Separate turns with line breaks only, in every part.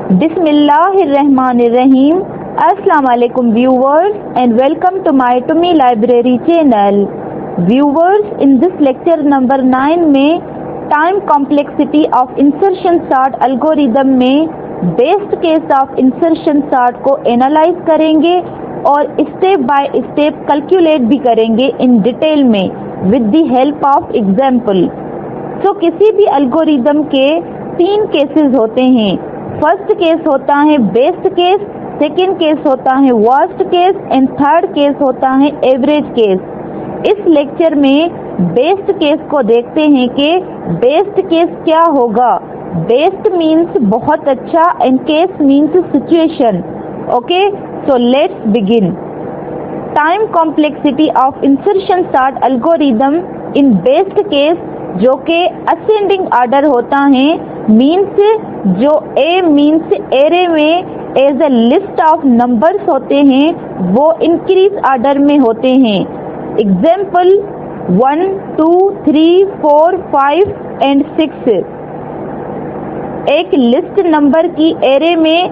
Bismillahirrahmanirrahim. Assalamu alaikum viewers and welcome to my Tumi Library channel. Viewers, in this lecture number 9 में time complexity of insertion sort algorithm में best case of insertion sort को analyse करेंगे और step by step calculate भी करेंगे in detail में with the help of example. So किसी भी एल्गोरिदम के 3 केसेस होते हैं। फर्स्ट केस होता है बेस्ट केस, सेकेंड केस होता है worst case and third case होता है एवरेज केस। इस लेक्चर में बेस्ट केस को देखते हैं कि बेस्ट केस क्या होगा। बेस्ट मीन्स बहुत अच्छा and case means situation. Okay, so let's begin. Time complexity of insertion sort algorithm in best case, जो कि असेंडिंग ऑर्डर होता है, मीन्स जो ए मीन्स एरे में as a list of numbers होते हैं वो इंक्रीज ऑर्डर में होते हैं। Example 1, 2, 3, 4, 5 and 6। एक लिस्ट नंबर की एरे में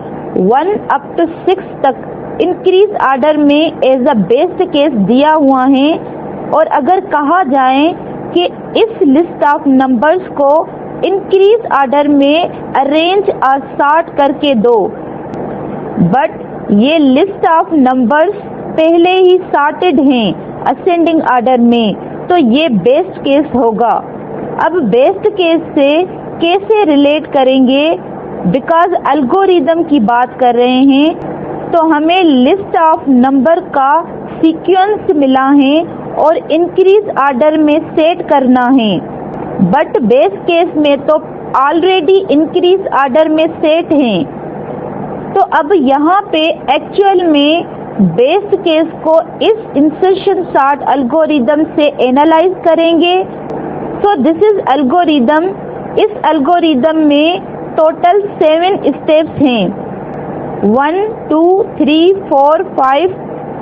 1 अप टू 6 तक इंक्रीज ऑर्डर में एज अ बेस्ट केस दिया हुआ है। और अगर कहा जाए कि इस लिस्ट ऑफ नंबर्स को इंक्रीज ऑर्डर में अरेंज और सॉर्ट करके दो, बट ये लिस्ट ऑफ नंबर्स पहले ही सॉर्टेड हैं असेंडिंग ऑर्डर में, तो ये बेस्ट केस होगा। अब बेस्ट केस से कैसे रिलेट करेंगे, बिकॉज एल्गोरिदम की बात कर रहे हैं तो हमें लिस्ट ऑफ नंबर का सीक्वेंस मिला है और इंक्रीज ऑर्डर में सेट करना है। बट बेस्ट केस में तो ऑलरेडी इंक्रीज ऑर्डर में सेट हैं। तो अब यहाँ पे एक्चुअल में बेस्ट केस को इस इंसर्शन सॉर्ट एल्गोरिदम से एनालाइज करेंगे। So this is algorithm. इस एल्गोरिदम में टोटल 7 स्टेप्स हैं, 1, 2, 3, 4, 5,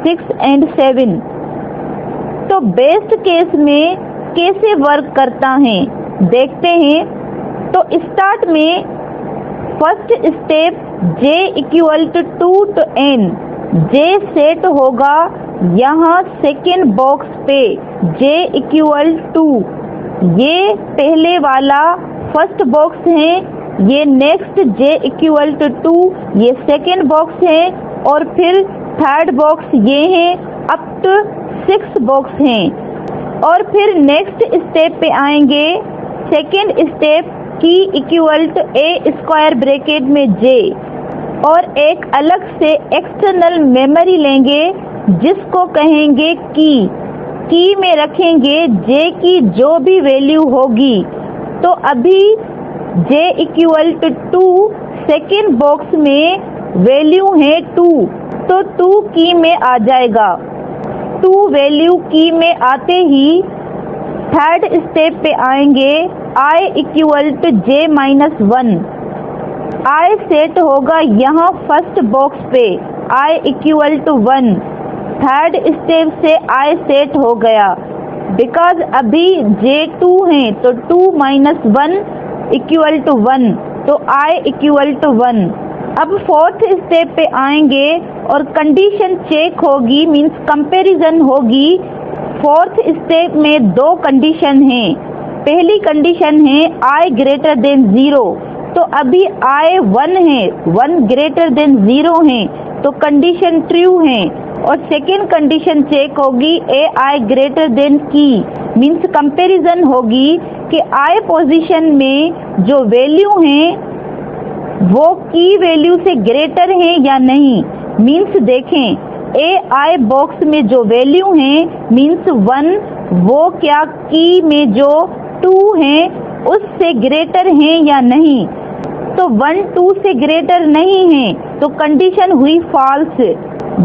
6 एंड 7। तो बेस्ट केस में कैसे वर्क करता है देखते हैं। तो स्टार्ट में first step j equal to 2 to n, j set होगा यहाँ सेकेंड बॉक्स पे j इक्वल टू, ये पहले वाला फर्स्ट बॉक्स है, ये नेक्स्ट j इक्वल टू 2 ये सेकेंड बॉक्स है, और फिर थर्ड बॉक्स ये है, अप टू 6 बॉक्स हैं। और फिर नेक्स्ट स्टेप पे आएंगे, second step key equal to a square bracket में j, और एक अलग से एक्सटर्नल मेमोरी लेंगे जिसको कहेंगे की में रखेंगे j की जो भी वैल्यू होगी। तो अभी j equal to 2 second box में वैल्यू है 2, तो 2 की में आ जाएगा। 2 वैल्यू की में आते ही थर्ड स्टेप पे आएंगे, i equal to j-1, i set होगा यहाँ फर्स्ट बॉक्स पे i equal to 1। Third step से i सेट हो गया, बिकॉज अभी j2 है तो 2 - 1 इक्वल टू 1, तो i इक्वल टू 1। अब फोर्थ स्टेप पे आएंगे और कंडीशन चेक होगी, मीन्स कंपैरिजन होगी। फोर्थ स्टेप में 2 कंडीशन हैं। पहली कंडीशन है i ग्रेटर देन 0, तो अभी i 1 है, 1 ग्रेटर देन 0 है, तो कंडीशन ट्रू है। और सेकेंड कंडीशन चेक होगी ai ग्रेटर देन की, मीन्स कंपैरिजन होगी कि i पोजीशन में जो वैल्यू है वो की वैल्यू से ग्रेटर है या नहीं। मीन्स देखें ai बॉक्स में जो वैल्यू है मीन्स 1, वो क्या की में जो 2 है उससे ग्रेटर है या नहीं। तो 1 2 से ग्रेटर नहीं है, तो कंडीशन हुई फॉल्स।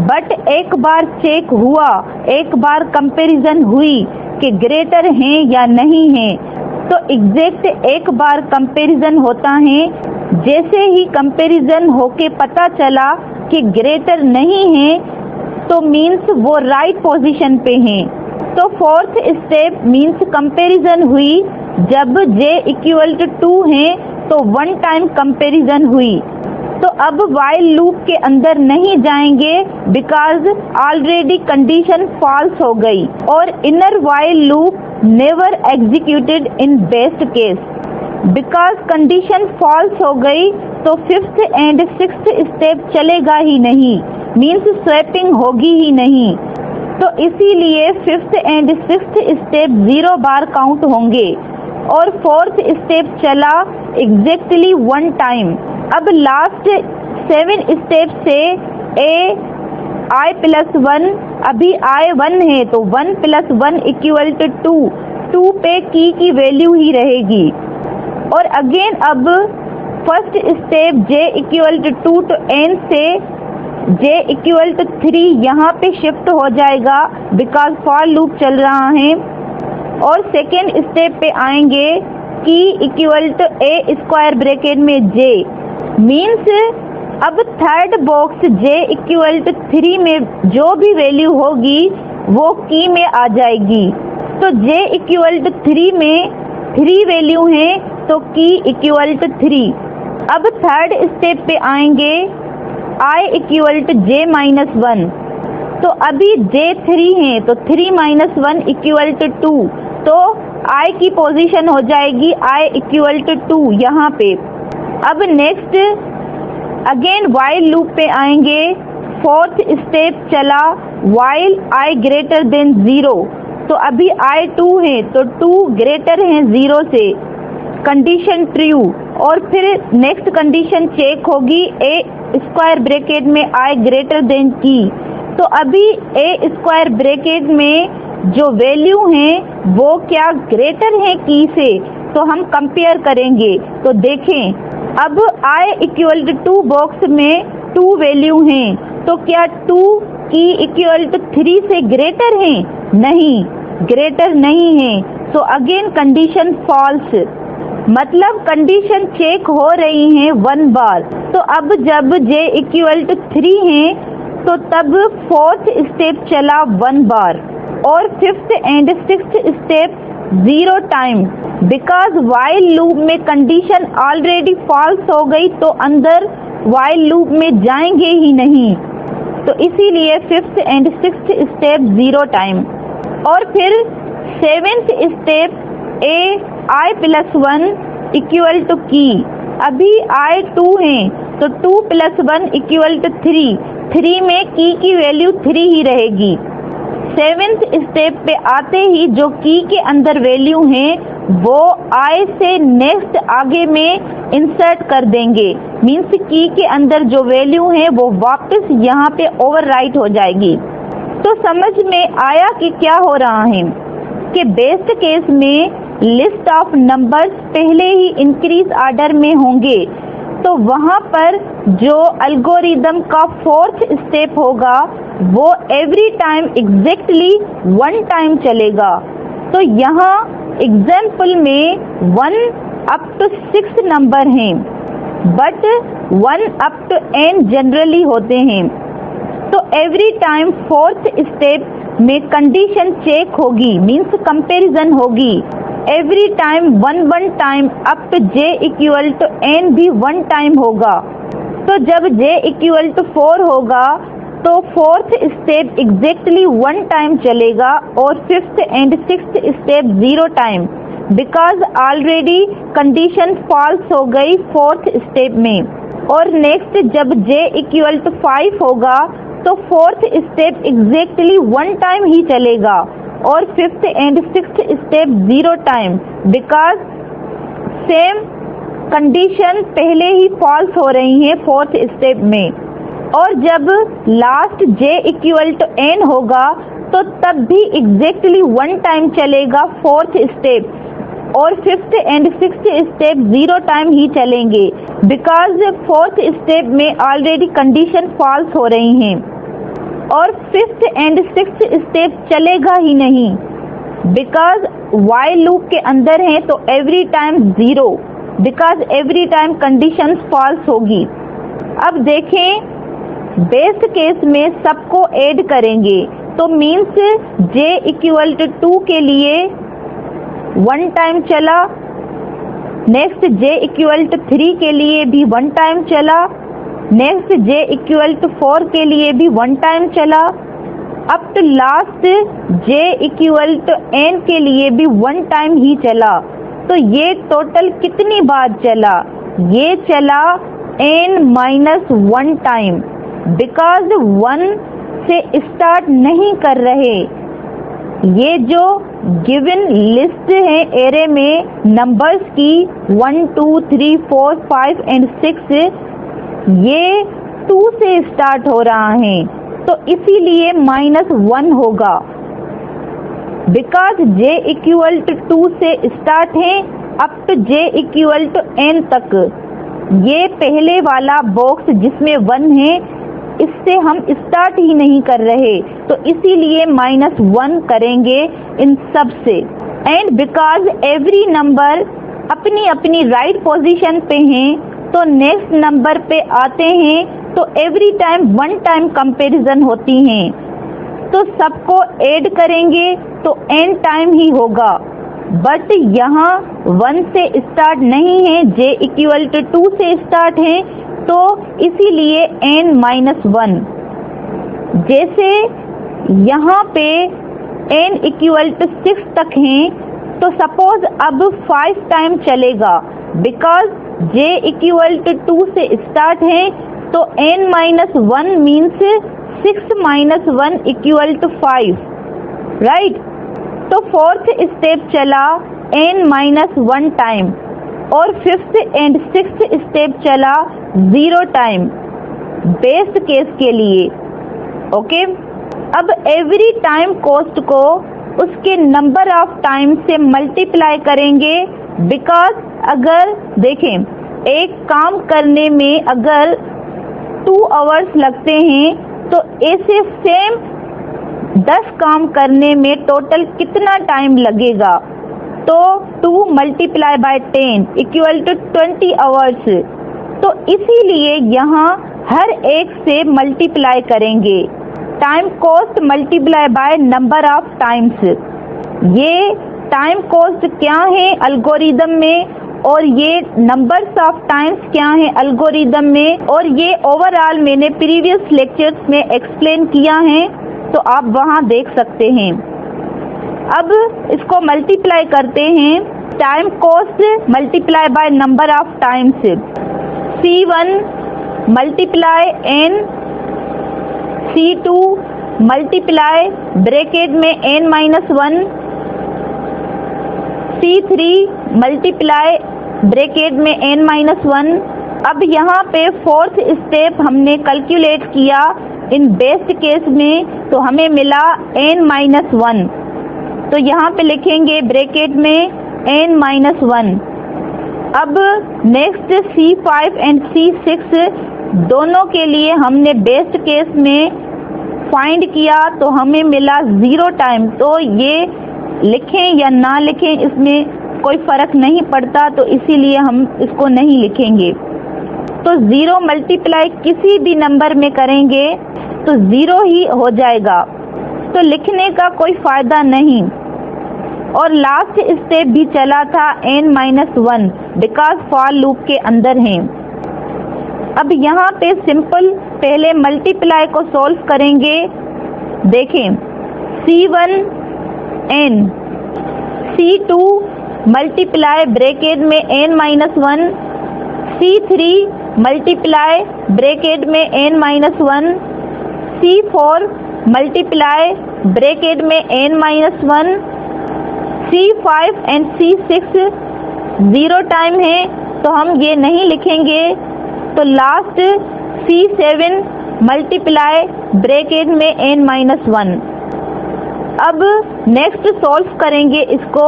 बट एक बार चेक हुआ, एक बार कंपैरिजन हुई कि ग्रेटर है या नहीं है, तो एग्जैक्ट एक बार कंपैरिजन होता है। जैसे ही कंपैरिजन होके पता चला कि ग्रेटर नहीं है, तो मीन्स वो राइट पोजीशन पे है। तो फोर्थ स्टेप मीन्स कंपैरिजन हुई, जब j इक्वल टू 2 है तो 1 टाइम कंपैरिजन हुई। तो अब while लूप के अंदर नहीं जाएंगे बिकॉज ऑलरेडी कंडीशन फॉल्स हो गई और inner while loop never executed in best case. Because condition false हो गई तो फिफ्थ एंड सिक्स्थ स्टेप चलेगा ही नहीं, मीन्स स्वैपिंग होगी ही नहीं। तो इसीलिए fifth and sixth step 0 bar count होंगे और फोर्थ स्टेप चला एग्जैक्टली 1 टाइम। अब लास्ट 7 स्टेप से i+1, अभी i 1 है तो 1+1 इक्वल टू 2 पे की वैल्यू ही रहेगी। और अगेन अब first step j equal to 2 to n से j इक्वल टू 3 यहाँ पे शिफ्ट हो जाएगा बिकॉज फॉर लूप चल रहा है। और सेकेंड स्टेप पे आएंगे key equal to a square bracket में j, मीन्स अब third box j equal to 3 में जो भी वैल्यू होगी वो की में आ जाएगी। तो j इक्वल टू 3 में 3 वैल्यू है तो की इक्वल टू 3। अब थर्ड स्टेप पे आएंगे i इक्वल टू j-1, तो अभी j 3 है तो 3 - 1 इक्वल टू 2, तो i की पोजीशन हो जाएगी i इक्वल टू 2 यहाँ पे। अब नेक्स्ट अगेन while लूप पे आएंगे, फोर्थ स्टेप चला while i ग्रेटर देन 0, तो अभी i 2 है तो 2 ग्रेटर है 0 से, कंडीशन ट्रू। और फिर नेक्स्ट कंडीशन चेक होगी a स्क्वायर ब्रैकेट में i ग्रेटर देन की, तो अभी a स्क्वायर ब्रैकेट में जो वैल्यू है वो क्या ग्रेटर है की से, तो हम कंपेयर करेंगे। तो देखें अब i इक्वल टू 2 बॉक्स में 2 वैल्यू हैं, तो क्या 2 की इक्वल टू 3 से ग्रेटर है? नहीं, ग्रेटर नहीं है, तो अगेन कंडीशन फॉल्स, मतलब कंडीशन चेक हो रही है 1 बार। तो अब जब j इक्वल टू 3 है तो तब फोर्थ स्टेप चला 1 बार और fifth and sixth step 0 time. Because while loop में कंडीशन ऑलरेडी फॉल्स हो गई तो अंदर while लूप में जाएंगे ही नहीं, तो इसीलिए fifth and sixth step 0 time. और फिर seventh step i+1 equal to की, अभी i 2 है तो 2+1 इक्वल टू 3 में की वैल्यू 3 ही रहेगी। सेवेंथ स्टेप पे आते ही जो की के अंदर वैल्यू है वो i से नेक्स्ट आगे में इंसर्ट कर देंगे, मीन्स की के अंदर जो वैल्यू है वो वापस यहाँ पे ओवरराइट हो जाएगी। तो समझ में आया कि क्या हो रहा है कि बेस्ट केस में लिस्ट ऑफ नंबर्स पहले ही इंक्रीज ऑर्डर में होंगे, तो वहाँ पर जो एल्गोरिदम का फोर्थ स्टेप होगा वो एवरी टाइम एग्जैक्टली 1 टाइम चलेगा। तो यहाँ एग्जाम्पल में 1 up to 6 नंबर हैं, but 1 up to n generally होते हैं। तो एवरी टाइम फोर्थ स्टेप में कंडीशन चेक होगी, मीन्स कंपैरिजन होगी। Every time 1 time up to j equal to n भी 1 टाइम होगा। तो जब j इक्वल टू 4 होगा तो फोर्थ स्टेप एग्जैक्टली 1 टाइम चलेगा और fifth and sixth step 0 time, because already condition false हो गई फोर्थ स्टेप में। और नेक्स्ट जब j इक्वल टू 5 होगा तो फोर्थ स्टेप एग्जैक्टली 1 टाइम ही चलेगा और fifth and sixth step 0 time, because same condition पहले ही फॉल्स हो रही है फोर्थ स्टेप में। और जब last j equal to n होगा तो तब भी एग्जैक्टली 1 टाइम चलेगा फोर्थ स्टेप और fifth and sixth step 0 time ही चलेंगे, बिकॉज फोर्थ स्टेप में ऑलरेडी कंडीशन फॉल्स हो रही हैं। और फिफ्थ एंड सिक्स्थ स्टेप चलेगा ही नहीं, बिकॉज while लूप के अंदर है तो every time 0, because every time condition false होगी। अब देखें बेस्ट केस में सबको ऐड करेंगे तो मीन्स j इक्वल टू 2 के लिए 1 टाइम चला, नेक्स्ट j इक्वल टू 3 के लिए भी 1 टाइम चला, नेक्स्ट j इक्वल टू 4 के लिए भी 1 टाइम चला, up to last j equal to n के लिए भी 1 टाइम ही चला। तो ये टोटल कितनी बार चला? ये चला n-1 टाइम, बिकॉज 1 से स्टार्ट नहीं कर रहे। ये जो गिवन लिस्ट है एरे में नंबर्स की 1 2 3 4 5 एंड 6, ये 2 से स्टार्ट हो रहा है, तो इसीलिए -1 होगा। बिकॉज j इक्वल टू 2 से स्टार्ट है up to j equal to n तक। ये पहले वाला बॉक्स जिसमें 1 है, इससे हम स्टार्ट ही नहीं कर रहे, तो इसीलिए -1 करेंगे इन सब से। एंड बिकॉज एवरी नंबर अपनी अपनी राइट पोजीशन पे हैं, तो नेक्स्ट नंबर पे आते हैं तो एवरी टाइम 1 टाइम कंपैरिजन होती हैं, तो सबको ऐड करेंगे तो n टाइम ही होगा। बट यहाँ 1 से स्टार्ट नहीं है, j इक्वल टू 2 से स्टार्ट है, तो इसीलिए n-1। जैसे यहाँ पे n इक्वल टू 6 तक है, तो सपोज अब 5 टाइम चलेगा, बिकॉज j इक्वल टू 2 से स्टार्ट है, तो n-1 means 6 - 1 equal to 5, right. तो फोर्थ स्टेप चला n-1 टाइम, और फिफ्थ एंड सिक्स्थ स्टेप चला 0 टाइम बेस्ट केस के लिए। ओके, अब एवरी टाइम कॉस्ट को उसके नंबर ऑफ टाइम से मल्टीप्लाई करेंगे, बिकॉज अगर देखें एक काम करने में अगर 2 आवर्स लगते हैं, तो ऐसे सेम 10 काम करने में टोटल कितना टाइम लगेगा? तो 2 × 10 इक्वल टू 20 आवर्स। तो इसीलिए यहाँ हर एक से मल्टीप्लाई करेंगे, time cost multiply by number of times. ये टाइम कॉस्ट क्या है एल्गोरिदम में, और ये नंबर्स ऑफ टाइम्स क्या है एल्गोरिदम में, और ये ओवरऑल मैंने प्रीवियस लेक्चर्स में एक्सप्लेन किया है, तो आप वहाँ देख सकते हैं। अब इसको मल्टीप्लाई करते हैं, time cost multiply by number of times, C1 multiply n, C2 multiply bracket में n-1, C3 मल्टीप्लाई ब्रैकेट में n-1। अब यहाँ पे फोर्थ स्टेप हमने कैलकुलेट किया इन बेस्ट केस में, तो हमें मिला n-1, तो यहाँ पे लिखेंगे ब्रैकेट में n-1। अब नेक्स्ट C5 एंड C6 दोनों के लिए हमने बेस्ट केस में फाइंड किया, तो हमें मिला 0 टाइम। तो ये लिखें या ना लिखें इसमें कोई फ़र्क नहीं पड़ता, तो इसीलिए हम इसको नहीं लिखेंगे। तो 0 मल्टीप्लाई किसी भी नंबर में करेंगे तो 0 ही हो जाएगा, तो लिखने का कोई फ़ायदा नहीं। और लास्ट स्टेप भी चला था n-1, बिकॉज फॉर लूप के अंदर हैं। अब यहाँ पे सिंपल पहले मल्टीप्लाई को सॉल्व करेंगे। देखें C1 n, C2 multiply bracket में n-1, C3 मल्टीप्लाई ब्रैकेट में n-1, C4 मल्टीप्लाई ब्रैकेट में n-1, C5 and C6 0 time है, तो हम ये नहीं लिखेंगे। तो लास्ट C7 मल्टीप्लाई ब्रैकेट में n-1। अब नेक्स्ट सॉल्व करेंगे इसको।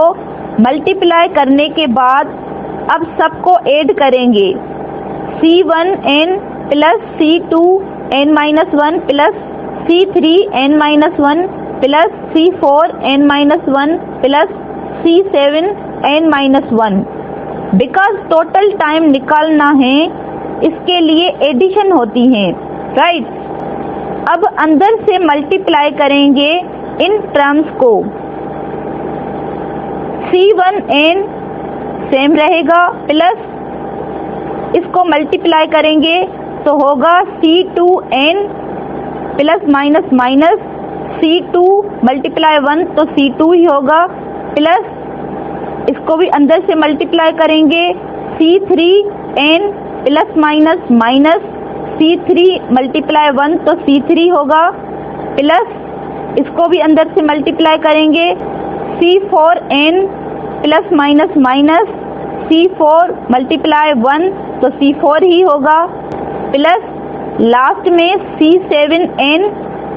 मल्टीप्लाई करने के बाद अब सबको ऐड करेंगे, C1n plus C2 n-1 plus C3 n-1 plus C4 n-1 plus C7 n-1। Because total time निकालना है, इसके लिए एडिशन होती है, राइट। अब अंदर से मल्टीप्लाई करेंगे इन टर्म्स को। C1n सेम रहेगा, प्लस इसको मल्टीप्लाई करेंगे तो होगा C2n plus minus minus C2 multiply 1 तो C2 ही होगा, प्लस इसको भी अंदर से मल्टीप्लाई करेंगे C3n plus minus minus C3 multiply 1 तो C3 होगा, प्लस इसको भी अंदर से मल्टीप्लाई करेंगे C4n plus minus minus C4 multiply 1 तो C4 ही होगा, प्लस लास्ट में C7n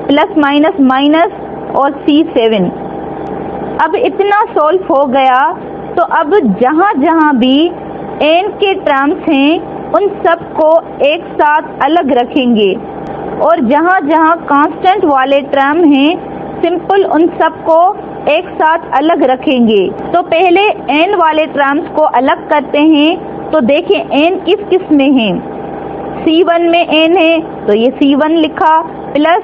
प्लस माइनस माइनस और C7। अब इतना सॉल्व हो गया, तो अब जहाँ जहाँ भी n के टर्म्स हैं उन सब को एक साथ अलग रखेंगे, और जहाँ जहाँ कांस्टेंट वाले टर्म हैं सिंपल उन सब को एक साथ अलग रखेंगे। तो पहले n वाले टर्म्स को अलग करते हैं। तो देखें n किस किस में है। C1 में n है तो ये C1 लिखा, प्लस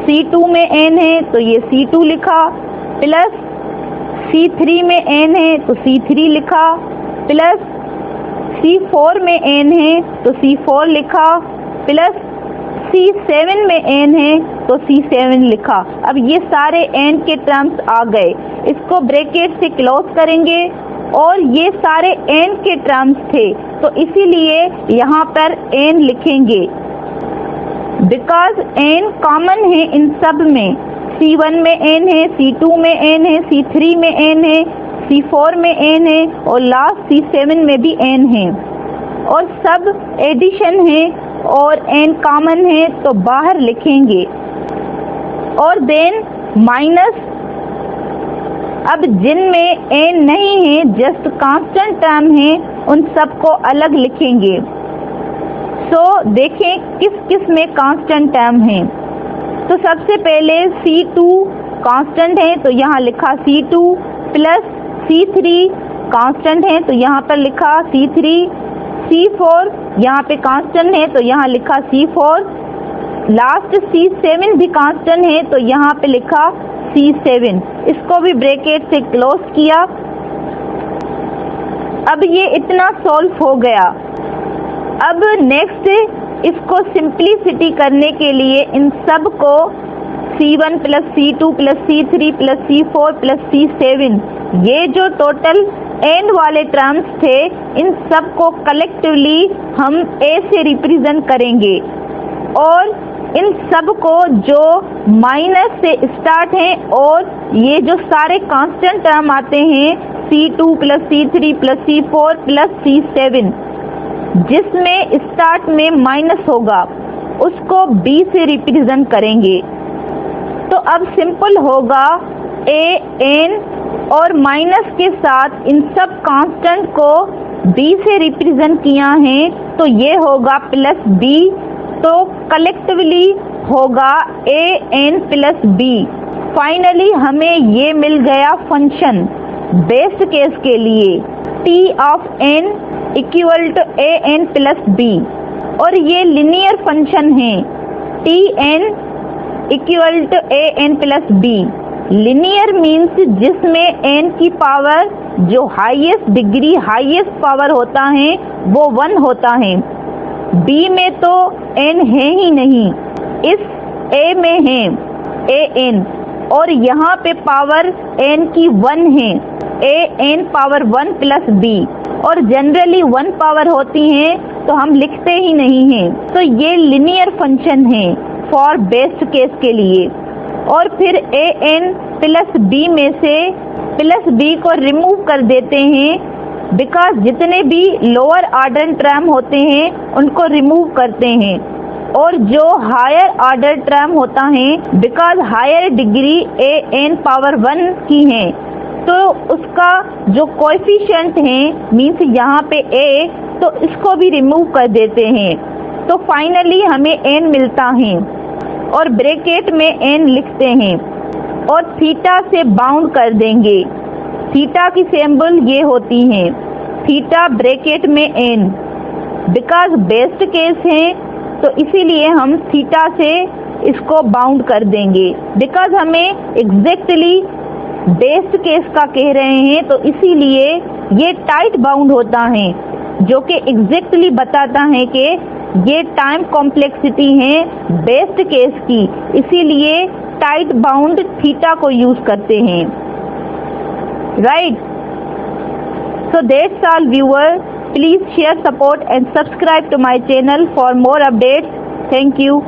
C2 में n है तो ये C2 लिखा, प्लस C3 में n है तो C3 लिखा, प्लस C4 में n है तो C4 लिखा, प्लस C7 में n है तो C7 लिखा। अब ये सारे n के टर्म्स आ गए, इसको ब्रैकेट से क्लोज करेंगे, और ये सारे n के टर्म्स थे तो इसीलिए यहाँ पर n लिखेंगे, बिकॉज n कॉमन है इन सब में। C1 में n है, C2 में n है, C3 में n है, C4 में n है, और लास्ट C7 में भी n है, और सब एडिशन है और n कॉमन है तो बाहर लिखेंगे। और देन माइनस, अब जिनमें n नहीं है जस्ट कांस्टेंट टर्म है उन सब को अलग लिखेंगे। सो देखें किस किस में कांस्टेंट टर्म है। तो सबसे पहले C2 कांस्टेंट है तो यहाँ लिखा C2, प्लस C3 कांस्टेंट है तो यहाँ पर लिखा C3, C4 यहाँ पे कांस्टेंट है तो यहाँ लिखा C4, लास्ट C7 भी कांस्टेंट है तो यहाँ पे लिखा C7। इसको भी ब्रैकेट से क्लोज किया। अब ये इतना सॉल्व हो गया। अब नेक्स्ट इसको सिंप्लिसिटी करने के लिए इन सब को C1 plus C2 plus C3 plus C4 plus C7, ये जो टोटल n वाले टर्म्स थे इन सब को कलेक्टिवली हम a से रिप्रेजेंट करेंगे, और इन सब को जो माइनस से स्टार्ट हैं और ये जो सारे कांस्टेंट टर्म आते हैं C2 plus C3 plus C4 plus C7, जिसमें स्टार्ट में माइनस होगा उसको b से रिप्रेजेंट करेंगे। तो अब सिंपल होगा a n और माइनस के साथ इन सब कांस्टेंट को b से रिप्रेजेंट किया है तो ये होगा प्लस b, तो कलेक्टिवली होगा a n plus b। Finally हमें ये मिल गया फंक्शन बेस्ट केस के लिए t of n equal to a n plus b, और ये लिनियर फंक्शन है t n equal to a n plus b। Linear means जिसमें n की पावर जो हाईएस्ट डिग्री हाईएस्ट पावर होता है वो 1 होता है। b में तो n है ही नहीं, इस a में है a n, और यहाँ पे पावर n की 1 है, a n power 1 plus b, और जनरली 1 पावर होती है तो हम लिखते ही नहीं हैं। तो ये लिनियर फंक्शन है फॉर बेस्ट केस के लिए। और फिर a n प्लस b में से प्लस b को रिमूव कर देते हैं, बिकॉज जितने भी लोअर ऑर्डर टर्म होते हैं उनको रिमूव करते हैं, और जो हायर ऑर्डर टर्म होता है because higher degree a n power 1 की है तो उसका जो कोएफिशिएंट है मीन्स यहाँ पे a, तो इसको भी रिमूव कर देते हैं। तो फाइनली हमें n मिलता है, और ब्रैकेट में n लिखते हैं और थीटा से बाउंड कर देंगे। थीटा की सिंबल ये होती है थीटा ब्रैकेट में n, बिकॉज बेस्ट केस है तो इसीलिए हम थीटा से इसको बाउंड कर देंगे, बिकॉज हमें एग्जैक्टली बेस्ट केस का कह रहे हैं तो इसीलिए ये टाइट बाउंड होता है जो कि एग्जैक्टली बताता है कि ये टाइम कॉम्प्लेक्सिटी है बेस्ट केस की, इसीलिए टाइट बाउंड थीटा को यूज करते हैं, right. So that's all viewer, please share, support and subscribe to my channel for more updates. Thank you.